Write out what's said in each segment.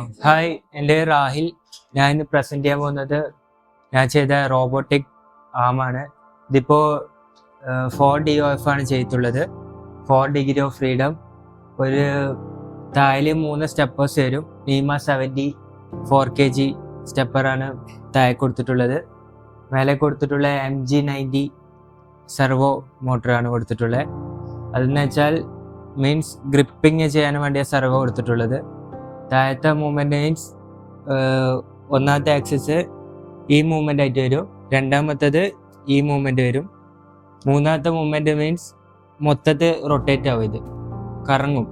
Hi, എൻ്റെ പേര് രാഹിൽ. ഞാൻ ഇന്ന് പ്രസൻറ്റ് ചെയ്യാൻ പോകുന്നത് ഞാൻ ചെയ്ത റോബോട്ടിക് ആമാണ്. ഇതിപ്പോൾ 4 DOF ആണ് ചെയ്തിട്ടുള്ളത്. 4 ഡിഗ്രി ഓഫ് ഫ്രീഡം. ഒരു താഴെ 3 സ്റ്റെപ്പേഴ്സ് വരും. നീമ 70 4kg സ്റ്റെപ്പറാണ് താഴെ കൊടുത്തിട്ടുള്ളത്. മേലെ കൊടുത്തിട്ടുള്ള MG90 സെർവോ മോട്ടറാണ് കൊടുത്തിട്ടുള്ളത്. അതെന്ന് വെച്ചാൽ മീൻസ് ഗ്രിപ്പിങ് ചെയ്യാൻ വേണ്ടിയാണ് സെർവോ കൊടുത്തിട്ടുള്ളത്. താഴത്തെ മൂവ്മെൻറ്റ് മീൻസ് ഒന്നാമത്തെ ആക്സിസ് ഈ മൂവ്മെൻ്റ് ആയിട്ട് വരും, രണ്ടാമത്തേത് ഈ മൂവ്മെൻറ്റ് വരും, മൂന്നാമത്തെ മൂവ്മെൻറ്റ് മീൻസ് മൊത്തത്തിൽ റൊട്ടേറ്റ് ആവും, ഇത് കറങ്ങും.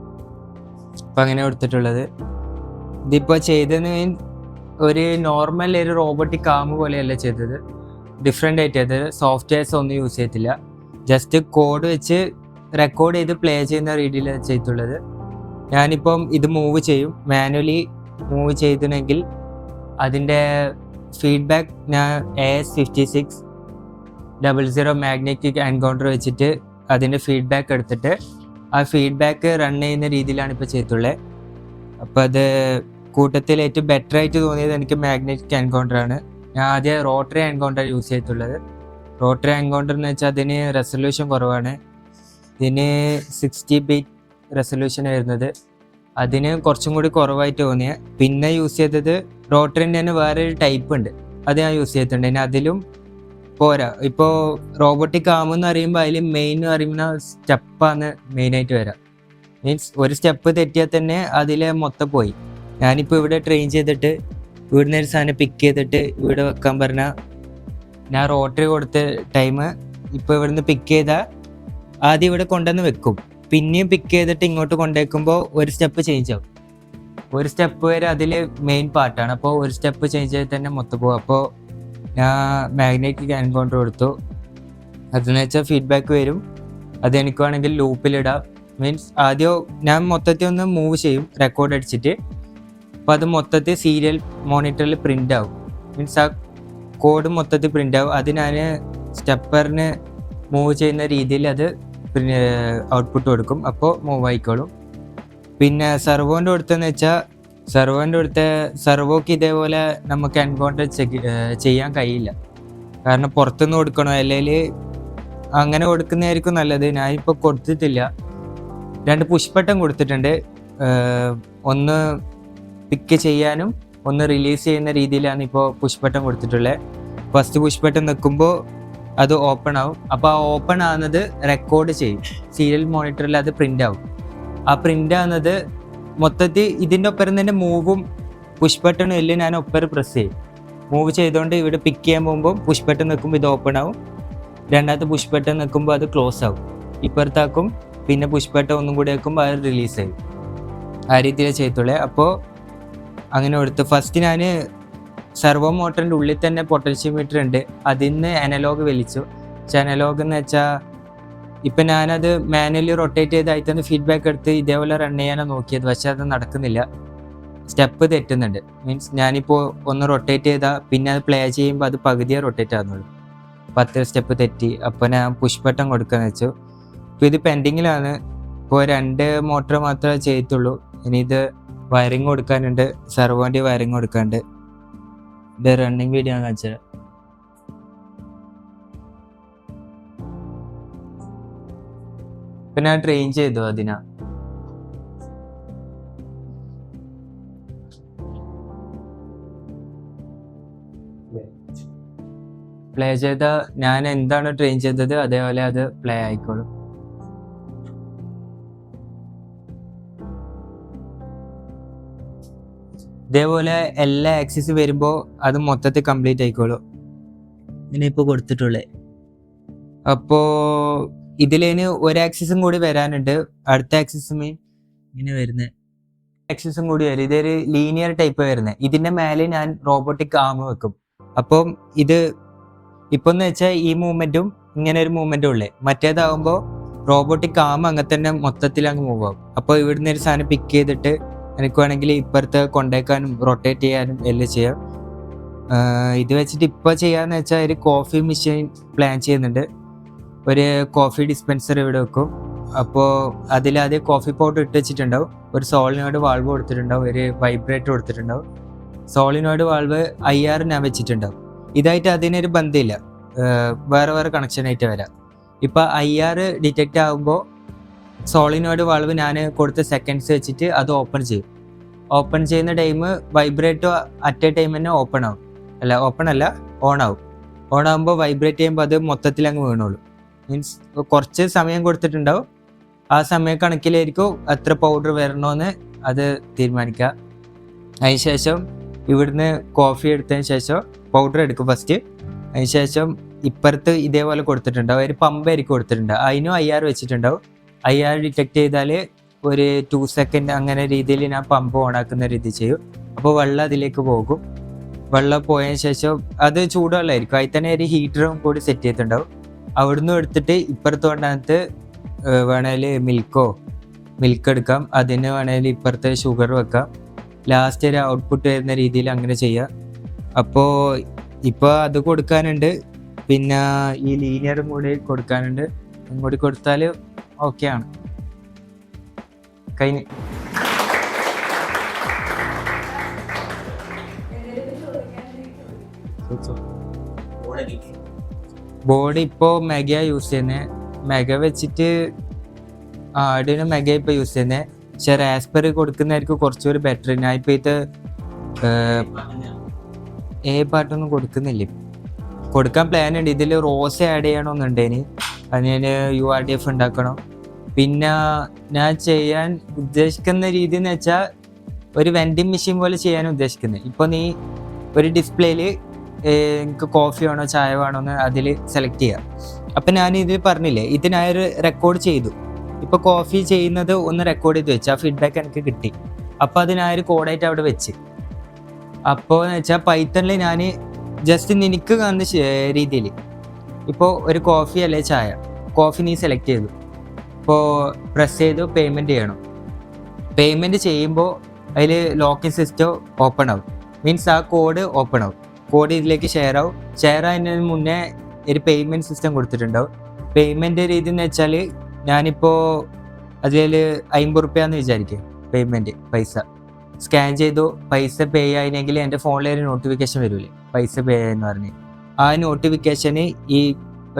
അപ്പം അങ്ങനെ കൊടുത്തിട്ടുള്ളത്. ഇതിപ്പോൾ ചെയ്തതെന്ന് മീൻസ് ഒരു നോർമൽ ഒരു റോബോട്ടിക് ആം പോലെയല്ല ചെയ്തത്, ഡിഫറെൻ്റ് ആയിട്ട് ചെയ്തത്. സോഫ്റ്റ്വെയർസ് ഒന്നും യൂസ് ചെയ്തിട്ടില്ല, ജസ്റ്റ് കോഡ് വെച്ച് റെക്കോർഡ് ചെയ്ത് പ്ലേ ചെയ്യുന്ന രീതിയിലാണ് ചെയ്തിട്ടുള്ളത്. ഞാനിപ്പം ഇത് മൂവ് ചെയ്യും, മാനുവലി മൂവ് ചെയ്തിട്ടുണ്ടെങ്കിൽ അതിൻ്റെ ഫീഡ്ബാക്ക് ഞാൻ AS5600 മാഗ്നറ്റിക് എൻകൗണ്ടർ വെച്ചിട്ട് അതിൻ്റെ ഫീഡ്ബാക്ക് എടുത്തിട്ട് ആ ഫീഡ്ബാക്ക് റൺ ചെയ്യുന്ന രീതിയിലാണ് ഇപ്പോൾ ചെയ്തിട്ടുള്ളത്. അപ്പോൾ അത് കൂട്ടത്തിൽ ഏറ്റവും ബെറ്റർ ആയിട്ട് തോന്നിയത് എനിക്ക് മാഗ്നറ്റിക് എൻകൗണ്ടറാണ്. ഞാൻ ആദ്യം റോട്ടറി എൻകൗണ്ടർ യൂസ് ചെയ്തിട്ടുള്ളത്. റോട്ടറി എൻകൗണ്ടർ എന്ന് വെച്ചാൽ അതിന് റെസൊല്യൂഷൻ കുറവാണ്, ഇതിന് 60 ബിറ്റ് റെസൊല്യൂഷൻ വരുന്നത്, അതിന് കുറച്ചും കൂടി കുറവായിട്ട് തോന്നിയ. പിന്നെ യൂസ് ചെയ്തത് റോട്ടറിൻ്റെ തന്നെ വേറൊരു ടൈപ്പ് ഉണ്ട്, അത് ഞാൻ യൂസ് ചെയ്തിട്ടുണ്ട്. ഇനി അതിലും പോരാ. ഇപ്പോൾ റോബോട്ടിക് ആമെന്ന് അറിയുമ്പോൾ അതിൽ മെയിൻ അറിയുന്ന സ്റ്റെപ്പാണ് മെയിനായിട്ട് വരാം. മീൻസ് ഒരു സ്റ്റെപ്പ് തെറ്റിയാൽ തന്നെ അതിൽ മൊത്തം പോയി. ഞാനിപ്പോൾ ഇവിടെ ട്രെയിൻ ചെയ്തിട്ട് ഇവിടുന്ന് ഒരു സാധനം പിക്ക് ചെയ്തിട്ട് ഇവിടെ വെക്കാൻ പറഞ്ഞാൽ ഞാൻ റോട്ടറി കൊടുത്ത ടൈം ഇപ്പോൾ ഇവിടുന്ന് പിക്ക് ചെയ്താൽ ആദ്യം ഇവിടെ കൊണ്ടുവന്ന് വെക്കും, പിന്നെയും പിക്ക് ചെയ്തിട്ട് ഇങ്ങോട്ട് കൊണ്ടുവയ്ക്കുമ്പോൾ ഒരു സ്റ്റെപ്പ് ചേഞ്ച് ആവും. ഒരു സ്റ്റെപ്പ് വരെ അതിൽ മെയിൻ പാർട്ടാണ്, അപ്പോൾ ഒരു സ്റ്റെപ്പ് ചേഞ്ച് ചെയ്ത് തന്നെ മൊത്തം പോകും. അപ്പോൾ ഞാൻ മാഗ്നറ്റിക് എൻകൗണ്ടർ കൊടുത്തു. അതെന്ന് വെച്ചാൽ ഫീഡ്ബാക്ക് വരും, അത് എനിക്ക് വേണമെങ്കിൽ ലൂപ്പിലിടാം. മീൻസ് ആദ്യം ഞാൻ മൊത്തത്തിൽ ഒന്ന് മൂവ് ചെയ്യും റെക്കോർഡ് അടിച്ചിട്ട്, അപ്പോൾ അത് മൊത്തത്തിൽ സീരിയൽ മോണിറ്ററിൽ പ്രിൻ്റ് ആവും. മീൻസ് ആ കോഡ് മൊത്തത്തിൽ പ്രിൻ്റ് ആവും. അത് ഞാൻ സ്റ്റെപ്പറിന് മൂവ് ചെയ്യുന്ന രീതിയിൽ അത് പിന്നെ ഔട്ട്പുട്ട് കൊടുക്കും, അപ്പോൾ മൂവ് ആയിക്കോളും. പിന്നെ സെർവോൻ്റെ കൊടുത്തെന്ന് വെച്ചാൽ സെർവോക്ക് ഇതേപോലെ നമുക്ക് എൻകൗണ്ടർ ചെയ്യാൻ കഴിയില്ല, കാരണം പുറത്തുനിന്ന് കൊടുക്കണോ, അല്ലെങ്കിൽ അങ്ങനെ കൊടുക്കുന്നതായിരിക്കും നല്ലത്. ഞാനിപ്പോൾ കൊടുത്തിട്ടില്ല. 2 പുഷ് ബട്ടൺ കൊടുത്തിട്ടുണ്ട്, ഒന്ന് പിക്ക് ചെയ്യാനും ഒന്ന് റിലീസ് ചെയ്യുന്ന രീതിയിലാണ് ഇപ്പോൾ പുഷ് ബട്ടൺ കൊടുത്തിട്ടുള്ളത്. ഫസ്റ്റ് പുഷ് ബട്ടൺ നിൽക്കുമ്പോൾ അത് ഓപ്പൺ ആവും. അപ്പോൾ ആ ഓപ്പൺ ആവുന്നത് റെക്കോർഡ് ചെയ്യും, സീരിയൽ മോണിറ്ററിൽ അത് പ്രിൻ്റ് ആവും. ആ പ്രിൻ്റ് ആവുന്നത് മൊത്തത്തിൽ ഇതിൻ്റെ ഒപ്പം തന്നെ മൂവും പുഷ് ബട്ടണും എല്ലാം ഞാൻ ഒപ്പം പ്രസ് ചെയ്യും. മൂവ് ചെയ്തുകൊണ്ട് ഇവിടെ പിക്ക് ചെയ്യാൻ പോകുമ്പോൾ പുഷ് ബട്ടൺ നിൽക്കുമ്പോൾ ഇത് ഓപ്പൺ ആവും, രണ്ടാമത്തെ പുഷ് ബട്ടൺ നിൽക്കുമ്പോൾ അത് ക്ലോസ് ആവും, ഇപ്പുറത്താക്കും, പിന്നെ പുഷ് ബട്ടൺ ഒന്നും കൂടി ആക്കുമ്പോൾ അത് റിലീസ് ആവും. ആ രീതിയിൽ ചെയ്തുള്ളേ. അപ്പോൾ അങ്ങനെ കൊടുത്ത് ഫസ്റ്റ് ഞാൻ സെർവോ മോട്ടറിൻ്റെ ഉള്ളിൽ തന്നെ പൊട്ടൻഷ്യോമീറ്റർ ഉണ്ട്, അതിൽ നിന്ന് അനലോഗ് വലിച്ചു. പക്ഷെ അനലോഗ് എന്ന് വെച്ചാൽ ഇപ്പം ഞാനത് മാനുവലി റൊട്ടേറ്റ് ചെയ്ത് അതിൽ തന്നെ ഫീഡ്ബാക്ക് എടുത്ത് ഇതേപോലെ റൺ ചെയ്യാനാണ് നോക്കിയത്, പക്ഷെ അത് നടക്കുന്നില്ല, സ്റ്റെപ്പ് തെറ്റുന്നുണ്ട്. മീൻസ് ഞാനിപ്പോൾ ഒന്ന് റൊട്ടേറ്റ് ചെയ്താൽ പിന്നെ അത് പ്ലേ ചെയ്യുമ്പോൾ അത് പകുതിയേ റൊട്ടേറ്റ് ആകുന്നുള്ളൂ, 10 സ്റ്റെപ്പ് തെറ്റി. അപ്പോൾ ഞാൻ പുഷ് ബട്ടൺ കൊടുക്കാന്ന് വെച്ചു. ഇപ്പോൾ ഇത് പെൻഡിങ്ങിലാണ്, ഇപ്പോൾ 2 മോട്ടർ മാത്രമേ ചെയ്യത്തുള്ളൂ. ഇനി ഇത് വയറിങ് കൊടുക്കാനുണ്ട്, സെർവോൻ്റെ വയറിങ് കൊടുക്കാനുണ്ട്. ഇത് റണ്ണിങ് വീഡിയോ ഞാൻ കാണിച്ചത്. ഇപ്പം ഞാൻ ട്രെയിൻ ചെയ്തു അതിനാ. പ്ലേ ചെയ്ത ഞാൻ എന്താണ് ട്രെയിൻ ചെയ്തത് അതേപോലെ അത് പ്ലേ ആയിക്കോളും. ഇതേപോലെ എല്ലാ ആക്സിസ് വരുമ്പോൾ അത് മൊത്തത്തിൽ കംപ്ലീറ്റ് ആയിക്കോളും. ഇനിയിപ്പോൾ കൊടുത്തിട്ടുള്ളേ. അപ്പോൾ ഇതിലേന് ഒരു ആക്സിസും കൂടി വരാനുണ്ട്, അടുത്ത ആക്സിസും ഇങ്ങനെ വരുന്നത് ആക്സിസും കൂടി വരും. ഇതൊരു ലീനിയർ ടൈപ്പ് വരുന്നത്. ഇതിൻ്റെ മേലെ ഞാൻ റോബോട്ടിക് ആം വെക്കും. അപ്പം ഇത് ഇപ്പം എന്ന് വെച്ചാൽ ഈ മൂവ്മെൻറ്റും ഇങ്ങനെ ഒരു മൂവ്മെൻറ്റും ഉള്ളേ, മറ്റേതാകുമ്പോൾ റോബോട്ടിക് ആം അങ്ങനെ തന്നെ മൊത്തത്തിൽ അങ്ങ് മൂവ് ആവും. അപ്പോൾ ഇവിടുന്ന് ഒരു സാധനം പിക്ക് ചെയ്തിട്ട് എനിക്ക് വേണമെങ്കിൽ ഇപ്പുറത്ത് കൊണ്ടുവയ്ക്കാനും റൊട്ടേറ്റ് ചെയ്യാനും എല്ലാം ചെയ്യാം. ഇത് വെച്ചിട്ട് ഇപ്പോൾ ചെയ്യാന്ന് വെച്ചാൽ ഒരു കോഫി മെഷീൻ പ്ലാൻ ചെയ്യുന്നുണ്ട്. ഒരു കോഫി ഡിസ്പെൻസർ ഇവിടെ വെക്കും, അപ്പോൾ അതിലാദ്യം കോഫി പൗഡർ ഇട്ട് വെച്ചിട്ടുണ്ടാവും, ഒരു സോളിനോയിഡ് വാൾവ് കൊടുത്തിട്ടുണ്ടാവും, ഒരു വൈബ്രേറ്റർ കൊടുത്തിട്ടുണ്ടാവും. സോളിനോയിഡ് വാൾവ് IR ഞാൻ വെച്ചിട്ടുണ്ടാവും. ഇതായിട്ട് അതിനൊരു ബന്ധമില്ല, വേറെ വേറെ കണക്ഷനായിട്ട് വരാം. ഇപ്പം IR ഡിറ്റക്റ്റ് ആകുമ്പോൾ സോളിനോയിഡ് വാൾവ് ഞാൻ കൊടുത്ത സെക്കൻഡ്സ് വെച്ചിട്ട് അത് ഓപ്പൺ ചെയ്യും. ഓപ്പൺ ചെയ്യുന്ന ടൈം വൈബ്രേറ്റോ അറ്റ് എ ടൈം തന്നെ ഓപ്പൺ ആവും. ഓപ്പൺ അല്ല, ഓൺ ആവും. ഓൺ ആകുമ്പോൾ വൈബ്രേറ്റ് ചെയ്യുമ്പോൾ അത് മൊത്തത്തിൽ അങ്ങ് വീണോളൂ. മീൻസ് കുറച്ച് സമയം കൊടുത്തിട്ടുണ്ടാവും, ആ സമയ കണക്കിലായിരിക്കും എത്ര പൗഡർ വരണമെന്ന് അത് തീരുമാനിക്കുക. അതിനുശേഷം ഇവിടുന്ന് കോഫി എടുത്തതിന് ശേഷം പൗഡർ എടുക്കും ഫസ്റ്റ്. അതിനുശേഷം ഇപ്പുറത്ത് ഇതേപോലെ കൊടുത്തിട്ടുണ്ടാവും, ഒരു പമ്പായിരിക്കും കൊടുത്തിട്ടുണ്ടാവും, അതിനും IR വെച്ചിട്ടുണ്ടാവും. IR ഡിറ്റക്ട് ചെയ്താൽ ഒരു 2 സെക്കൻഡ് അങ്ങനെ രീതിയിൽ ഞാൻ പമ്പ് ഓണാക്കുന്ന രീതി ചെയ്യും. അപ്പോൾ വെള്ളം അതിലേക്ക് പോകും. വെള്ളം പോയതിന് ശേഷം അത് ചൂടുവെള്ളമായിരിക്കും, അതിൽ തന്നെ ഒരു ഹീറ്ററും കൂടി സെറ്റ് ചെയ്തിട്ടുണ്ടാവും. അവിടുന്ന് എടുത്തിട്ട് ഇപ്പുറത്ത് കൊണ്ടകത്ത് വേണേൽ മിൽക്ക് എടുക്കാം, അതിന് വേണേൽ ഇപ്പുറത്തെ ഷുഗർ വെക്കാം. ലാസ്റ്റ് ഒരു ഔട്ട്പുട്ട് വരുന്ന രീതിയിൽ അങ്ങനെ ചെയ്യാം. അപ്പോൾ ഇപ്പോൾ അത് കൊടുക്കാനുണ്ട്, പിന്നെ ഈ ലീനിയറും കൂടി കൊടുക്കാനുണ്ട്. കൂടി കൊടുത്താൽ ഓക്കെ ആണ്. കഴിഞ്ഞ് ബോർഡ് ഇപ്പോൾ മെഗ യൂസ് ചെയ്യുന്നത്. മെഗ വെച്ചിട്ട് ആടിന് മെഗ ഇപ്പോൾ യൂസ് ചെയ്യുന്നത്. പക്ഷെ റാസ്ബെറി കൊടുക്കുന്നതായിരിക്കും കുറച്ചുകൂടി ബെറ്റർ. ഞാൻ ഇപ്പോൾ ഇത് പാട്ടൊന്നും കൊടുക്കുന്നില്ല, കൊടുക്കാൻ പ്ലാൻ ഉണ്ട്. ഇതിൽ റോസ് ആഡ് ചെയ്യണമെന്നുണ്ടേന്, അതിന് URDF ഉണ്ടാക്കണം. പിന്നെ ഞാൻ ചെയ്യാൻ ഉദ്ദേശിക്കുന്ന രീതി എന്ന് വെച്ചാൽ ഒരു വെൻഡിങ് മെഷീൻ പോലെ ചെയ്യാൻ ഉദ്ദേശിക്കുന്നത്. ഇപ്പോൾ നീ ഒരു ഡിസ്പ്ലേയിൽ എനിക്ക് കോഫി വേണോ ചായ വേണോ എന്ന് അതിൽ സെലക്ട് ചെയ്യാം. അപ്പം ഞാൻ ഇതിൽ പറഞ്ഞില്ലേ, ഇത് ഞാൻ ഒരു റെക്കോർഡ് ചെയ്തു. ഇപ്പോൾ കോഫി ചെയ്യുന്നത് ഒന്ന് റെക്കോർഡ് ചെയ്ത് വെച്ച് ആ ഫീഡ്ബാക്ക് എനിക്ക് കിട്ടി. അപ്പോൾ അത് ഞാൻ ഒരു കോഡായിട്ട് അവിടെ വെച്ച്. അപ്പോൾ എന്ന് വെച്ചാൽ പൈത്തണിൽ ഞാൻ ജസ്റ്റ് നിനക്ക് കാണുന്ന രീതിയിൽ ഇപ്പോൾ ഒരു കോഫി അല്ലെ ചായ, കോഫി നീ സെലക്ട് ചെയ്തു, ഇപ്പോൾ പ്രസ് ചെയ്തു പേയ്മെൻറ്റ് ചെയ്യണം. പേയ്മെൻറ്റ് ചെയ്യുമ്പോൾ അതിൽ ലോക്കിംഗ് സിസ്റ്റം ഓപ്പൺ ആവും. മീൻസ് ആ കോഡ് ഓപ്പൺ ആവും, കോഡ് ഇതിലേക്ക് ഷെയർ ആവും. ഷെയർ ആയതിന് മുന്നേ ഒരു പേയ്മെൻറ്റ് സിസ്റ്റം കൊടുത്തിട്ടുണ്ടാവും. പേയ്മെൻറ്റ് രീതി എന്ന് വെച്ചാൽ ഞാനിപ്പോൾ അതിൽ 50 റുപ്യാന്ന് വിചാരിക്കുക പേയ്മെൻറ്റ് പൈസ സ്കാൻ ചെയ്തു. പൈസ പേ ആയില്ലെങ്കിൽ എൻ്റെ ഫോണിൽ ഒരു നോട്ടിഫിക്കേഷൻ വരില്ലേ പൈസ പേ ആയെന്ന് പറഞ്ഞ്. ആ നോട്ടിഫിക്കേഷന് ഈ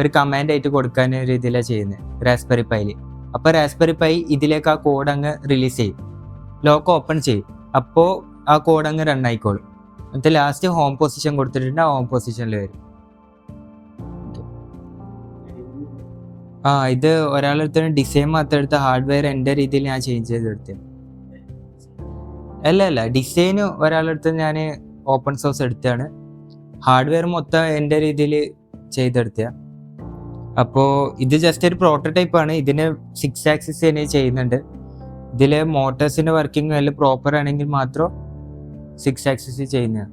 ഒരു കമാൻഡ് ആയിട്ട് കൊടുക്കാൻ രീതിയിലാണ് ചെയ്യുന്നത് റാസ്ബെറി പൈയിൽ. അപ്പോൾ റാസ്ബെറി പൈ ഇതിലേക്ക് ആ കോഡ് അങ്ങ് റിലീസ് ചെയ്യും, ലോക്ക് ഓപ്പൺ ചെയ്യും. അപ്പോൾ ആ കോഡ് അങ്ങ് റൺ ആയിക്കോളും. എന്നിട്ട് ലാസ്റ്റ് ഹോം പൊസിഷൻ കൊടുത്തിട്ടുണ്ട്, ആ ഹോം പൊസിഷനിൽ വരും. ഇത് ഒരാളെടുത്ത് ഡിസൈൻ മാത്രം എടുത്ത ഹാർഡ്വെയർ എൻ്റെ രീതിയിൽ ഞാൻ ചേഞ്ച് ചെയ്തെടുത്തത്. അല്ല ഡിസൈന് ഒരാളെടുത്ത് ഞാൻ ഓപ്പൺ സോഴ്സ് എടുത്തതാണ്, ഹാർഡ്വെയർ മൊത്തം എൻ്റെ രീതിയിൽ ചെയ്തെടുത്ത. അപ്പോൾ ഇത് ജസ്റ്റ് ഒരു പ്രോട്ടോടൈപ്പാണ്. ഇതിന് 6 ആക്സിസ് തന്നെ ചെയ്യുന്നുണ്ട്. ഇതിൽ മോട്ടോഴ്സിൻ്റെ വർക്കിംഗ് എല്ലാം പ്രോപ്പർ ആണെങ്കിൽ മാത്രം 6 ആക്സിസ് ചെയ്യുന്നതാണ്.